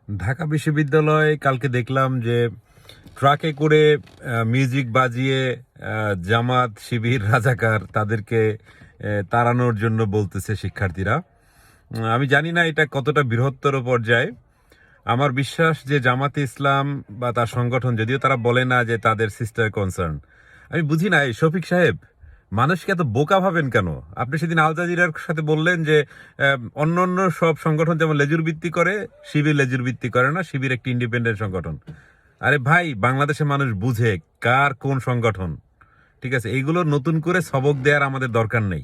ঢাকা বিশ্ববিদ্যালয়ে কালকে দেখলাম যে ট্রাকে করে মিউজিক বাজিয়ে জামাত শিবির রাজাকার তাদেরকে তাড়ানোর জন্য বলতেছে শিক্ষার্থীরা। আমি জানি না এটা কতটা বৃহত্তর পর্যায়ে। আমার বিশ্বাস যে জামাতে ইসলাম বা তার সংগঠন, যদিও তারা বলে না যে তাদের সিস্টার কনসার্ন, আমি বুঝি না এই শফিক সাহেব মানুষকে এত বোকা ভাবেন কেন? আপনি সেদিন আল জাজিরার সাথে বললেন যে অন্য অন্য সব সংগঠন যেমন লেজুর ভিত্তি করে, শিবির লেজুর ভিত্তি করে না, শিবির একটি ইন্ডিপেন্ডেন্ট সংগঠন। আরে ভাই, বাংলাদেশের মানুষ বুঝে কার কোন সংগঠন। ঠিক আছে, এইগুলো নতুন করে সবক দেওয়ার আমাদের দরকার নেই।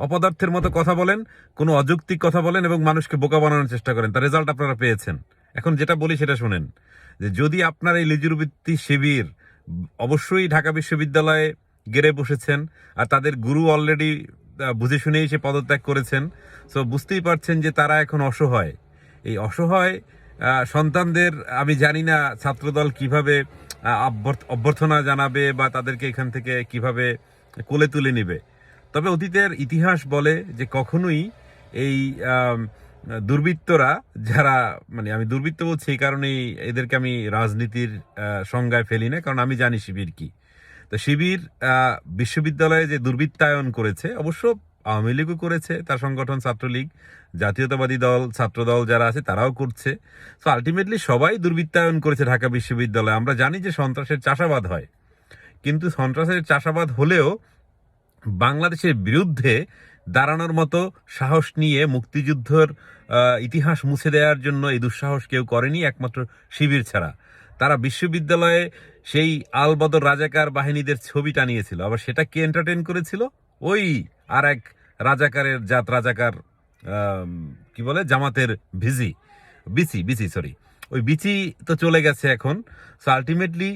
অপদার্থের মতো কথা বলেন, কোনো অযৌক্তিক কথা বলেন এবং মানুষকে বোকা বানানোর চেষ্টা করেন, তার রেজাল্ট আপনারা পেয়েছেন। এখন যেটা বলি সেটা শুনেন, যে যদি আপনার এই লেজুর ভিত্তি শিবির অবশ্যই ঢাকা বিশ্ববিদ্যালয়ে গেড়ে বসেছেন, আর তাদের গুরু অলরেডি বুঝে শুনেই সে পদত্যাগ করেছেন, সো বুঝতেই পারছেন যে তারা এখন অসহায়। এই অসহায় সন্তানদের আমি জানি না ছাত্রদল কিভাবে অভ্যর্থনা জানাবে বা তাদেরকে এখান থেকে কিভাবে কোলে তুলে নেবে। তবে অতীতের ইতিহাস বলে যে কখনোই এই দুর্বৃত্তরা যারা, মানে আমি দুর্বৃত্ত বলছি এই কারণেই এদেরকে আমি রাজনীতির সংজ্ঞায় ফেলি না, কারণ আমি জানি শিবির কি। তো শিবির বিশ্ববিদ্যালয়ে যে দুর্বৃত্তায়ন করেছে, অবশ্য আওয়ামী লীগও করেছে, তার সংগঠন ছাত্রলীগ, জাতীয়তাবাদী দল, ছাত্রদল যারা আছে তারাও করছে। তো আলটিমেটলি সবাই দুর্বৃত্তায়ন করেছে ঢাকা বিশ্ববিদ্যালয়ে। আমরা জানি যে সন্ত্রাসের চাষাবাদ হয়, কিন্তু সন্ত্রাসের চাষাবাদ হলেও বাংলাদেশের বিরুদ্ধে দাঁড়ানোর মতো সাহস নিয়ে মুক্তিযুদ্ধের ইতিহাস মুছে দেওয়ার জন্য এই দুঃসাহস কেউ করেনি, একমাত্র শিবির ছাড়া। তারা বিশ্ববিদ্যালয়ে সেই আলবদর রাজাকার বাহিনীদের ছবি টানিয়েছিল, আবার সেটা কে এন্টারটেইন করেছিল? ওই আর এক রাজাকারের জাত রাজাকার, কি বলে, জামাতের ভিজি, বিসি বিসি সরি, ওই বিচি তো চলে গেছে এখন। সো আলটিমেটলি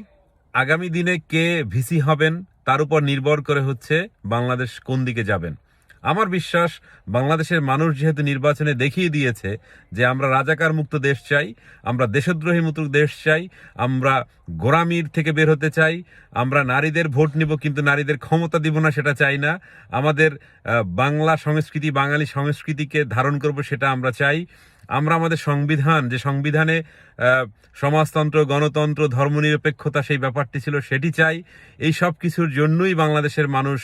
আগামী দিনে কে ভিসি হবেন তার উপর নির্ভর করে হচ্ছে বাংলাদেশ কোন দিকে যাবেন। আমার বিশ্বাস বাংলাদেশের মানুষ যেহেতু নির্বাচনে দেখিয়ে দিয়েছে যে আমরা রাজাকার মুক্ত দেশ চাই, আমরা দেশদ্রোহী মুক্ত দেশ চাই, আমরা গোরামির থেকে বের হতে চাই, আমরা নারীদের ভোট নিব কিন্তু নারীদের ক্ষমতা দিব না সেটা চাই না, আমাদের বাংলা সংস্কৃতি, বাঙালি সংস্কৃতিকে ধারণ করব সেটা আমরা চাই, আমরা আমাদের সংবিধান, যে সংবিধানে সমাজতন্ত্র, গণতন্ত্র, ধর্মনিরপেক্ষতা সেই ব্যাপারটি ছিল সেটি চাই। এই সব কিছুর জন্যই বাংলাদেশের মানুষ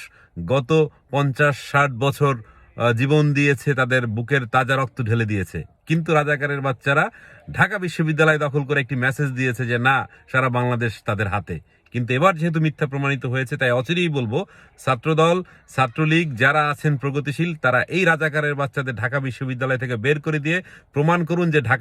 গত 50-60 বছর জীবন দিয়েছে, তাদের বুকের তাজা রক্ত ঢেলে দিয়েছে। কিন্তু রাজাকারের বাচ্চারা ঢাকা বিশ্ববিদ্যালয় দখল করে একটি মেসেজ দিয়েছে যে না, সারা বাংলাদেশ তাদের হাতে। কিন্তু এবার যেহেতু মিথ্যা প্রমাণিত হয়েছে, তাই অচিরেই বলবো ছাত্রদল, ছাত্রলীগ যারা আছেন প্রগতিশীল, তারা এই রাজাকারের বাচ্চাদের ঢাকা বিশ্ববিদ্যালয় থেকে বের করে দিয়ে প্রমাণ করুন যে ঢাকা